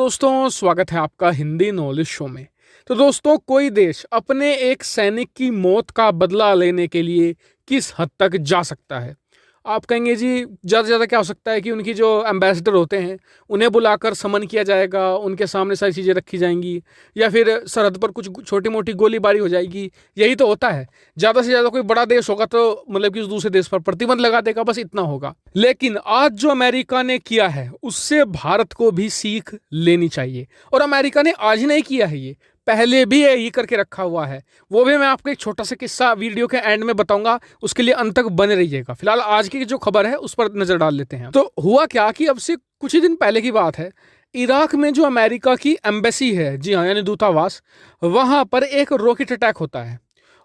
दोस्तों, स्वागत है आपका हिंदी नॉलेज शो में। तो दोस्तों, कोई देश अपने एक सैनिक की मौत का बदला लेने के लिए किस हद तक जा सकता है? आप कहेंगे जी, ज़्यादा से ज़्यादा क्या हो सकता है कि उनकी जो एम्बेसडर होते हैं उन्हें बुलाकर समन किया जाएगा, उनके सामने सारी चीज़ें रखी जाएंगी, या फिर सरहद पर कुछ छोटी मोटी गोलीबारी हो जाएगी। यही तो होता है। ज़्यादा से ज़्यादा कोई बड़ा देश होगा तो मतलब कि उस दूसरे देश पर प्रतिबंध लगा देगा, बस इतना होगा। लेकिन आज जो अमेरिका ने किया है उससे भारत को भी सीख लेनी चाहिए। और अमेरिका ने आज ही नहीं किया है, ये पहले भी यही करके रखा हुआ है। वो भी मैं आपको एक छोटा सा किस्सा वीडियो के एंड में बताऊंगा, उसके लिए अंत तक बने रहिएगा। फिलहाल आज की जो खबर है उस पर नजर डाल लेते हैं। तो हुआ क्या कि अब से कुछ ही दिन पहले की बात है, इराक में जो अमेरिका की एम्बेसी है, जी हाँ, यानी दूतावास, वहां पर एक रॉकेट अटैक होता है।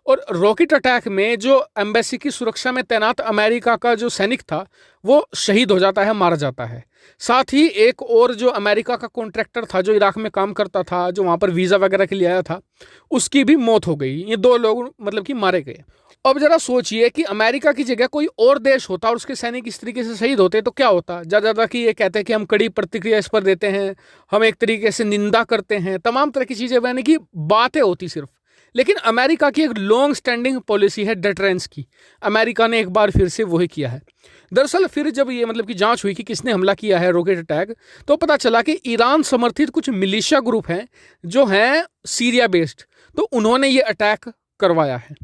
और रॉकेट अटैक में जो एम्बेसी की सुरक्षा में तैनात अमेरिका का जो सैनिक था वो शहीद हो जाता है, मारा जाता है। साथ ही एक और जो अमेरिका का कॉन्ट्रैक्टर था जो इराक में काम करता था, जो वहाँ पर वीज़ा वगैरह के लिए आया था, उसकी भी मौत हो गई। ये दो लोग मतलब कि मारे गए। अब जरा सोचिए कि अमेरिका की जगह कोई और देश होता और उसके सैनिक इस तरीके से शहीद होते तो क्या होता। ज़्यादा कि ये कहते हैं कि हम कड़ी प्रतिक्रिया इस पर देते हैं, हम एक तरीके से निंदा करते हैं, तमाम तरह की चीज़ें, यानी कि बातें होती सिर्फ। लेकिन अमेरिका की एक लॉन्ग स्टैंडिंग पॉलिसी है डेटरेंस की। अमेरिका ने एक बार फिर से वही किया है। दरअसल फिर जब ये मतलब कि जांच हुई कि किसने हमला किया है रॉकेट अटैक, तो पता चला कि ईरान समर्थित कुछ मिलिशिया ग्रुप हैं जो हैं सीरिया बेस्ड, तो उन्होंने ये अटैक करवाया है।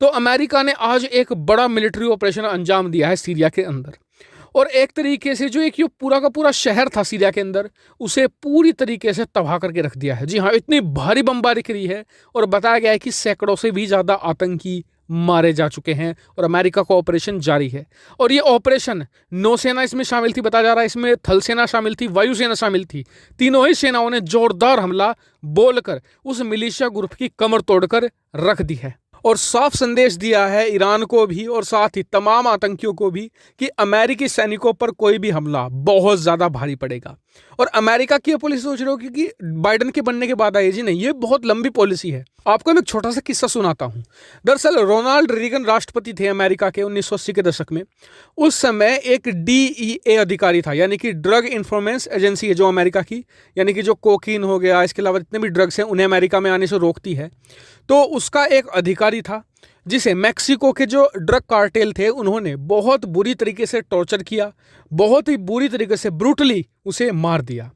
तो अमेरिका ने आज एक बड़ा मिलिट्री ऑपरेशन अंजाम दिया है सीरिया के अंदर। और एक तरीके से जो एक ये पूरा का पूरा शहर था सीरिया के अंदर, उसे पूरी तरीके से तबाह करके रख दिया है। जी हाँ, इतनी भारी बमबारी करी है और बताया गया है कि सैकड़ों से भी ज़्यादा आतंकी मारे जा चुके हैं और अमेरिका का ऑपरेशन जारी है। और ये ऑपरेशन नौसेना इसमें शामिल थी, बताया जा रहा है इसमें थल सेना शामिल थी, वायुसेना शामिल थी। तीनों ही सेनाओं ने जोरदार हमला बोलकर उस मिलिशिया ग्रुप की कमर तोड़कर रख दी है। और साफ संदेश दिया है ईरान को भी और साथ ही तमाम आतंकियों को भी कि अमेरिकी सैनिकों पर कोई भी हमला बहुत ज़्यादा भारी पड़ेगा। और अमेरिका की पॉलिसी सोच रहे हो कि बाइडन के बनने के बाद आई जी, नहीं, ये बहुत लंबी पॉलिसी है। आपको मैं एक छोटा सा किस्सा सुनाता हूँ। दरअसल रोनाल्ड रीगन राष्ट्रपति थे अमेरिका के 1980 के दशक में। उस समय एक DEA अधिकारी था, यानी कि ड्रग इन्फॉर्मेंस एजेंसी है जो अमेरिका की, यानी कि जो कोकीन हो गया, इसके अलावा जितने भी ड्रग्स हैं उन्हें अमेरिका में आने से रोकती है। तो उसका एक अधिकारी था जिसे मैक्सिको के जो ड्रग कार्टेल थे उन्होंने बहुत बुरी तरीके से टॉर्चर किया, बहुत ही बुरी तरीके से ब्रूटली उसे मार दिया।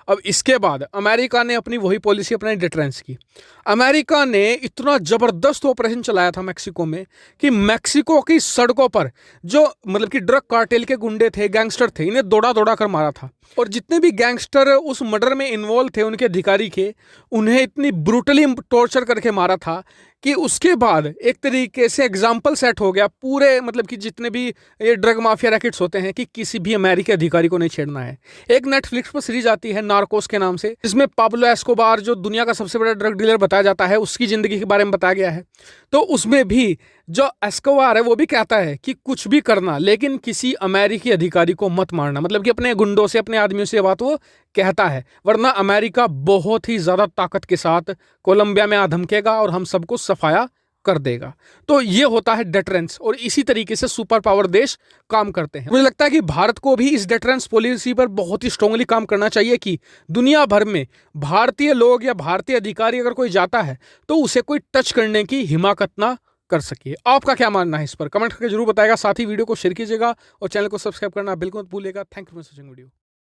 अब इसके बाद अमेरिका ने अपनी वही पॉलिसी अपनाई, डिटरेंस की। अमेरिका ने इतना ज़बरदस्त ऑपरेशन चलाया था मैक्सिको में कि मैक्सिको की सड़कों पर जो मतलब कि ड्रग कार्टेल के गुंडे थे, गैंगस्टर थे, इन्हें दौड़ा दौड़ा कर मारा था। और जितने भी गैंगस्टर उस मर्डर में इन्वॉल्व थे, उनके अधिकारी के, उन्हें इतनी ब्रूटली टॉर्चर करके मारा था कि उसके बाद एक तरीके से एग्जाम्पल सेट हो गया पूरे मतलब कि जितने भी ये ड्रग माफिया रैकेट्स होते हैं कि किसी भी अमेरिकी अधिकारी को नहीं छेड़ना है। एक नेटफ्लिक्स पर सीरीज आती है नार्कोस के नाम से, जिसमें पाब्लो एस्कोबार जो दुनिया का सबसे बड़ा ड्रग डीलर बताया जाता है, उसकी ज़िंदगी के बारे में बताया गया है। तो उसमें भी जो एस्कोबार है वो भी कहता है कि कुछ भी करना लेकिन किसी अमेरिकी अधिकारी को मत मारना, मतलब कि अपने गुंडों से, अपने आदमियों से बात वो कहता है, वरना अमेरिका बहुत ही ज़्यादा ताकत के साथ कोलंबिया में आ धमकेगा और हम सबको सफाया कर देगा। तो ये होता है डेटरेंस, और इसी तरीके से सुपर पावर देश काम करते हैं। मुझे लगता है कि भारत को भी इस डेटरेंस पॉलिसी पर बहुत ही स्ट्रांगली काम करना चाहिए कि दुनिया भर में भारतीय लोग या भारतीय अधिकारी अगर कोई जाता है तो उसे कोई टच करने की हिमाकत ना कर सके। आपका क्या मानना है इस पर? कमेंट करके जरूर बताएगा। साथ ही वीडियो को शेयर कीजिएगा और चैनल को सब्सक्राइब करना बिल्कुल मत भूलिएगा। Thank you for watching video.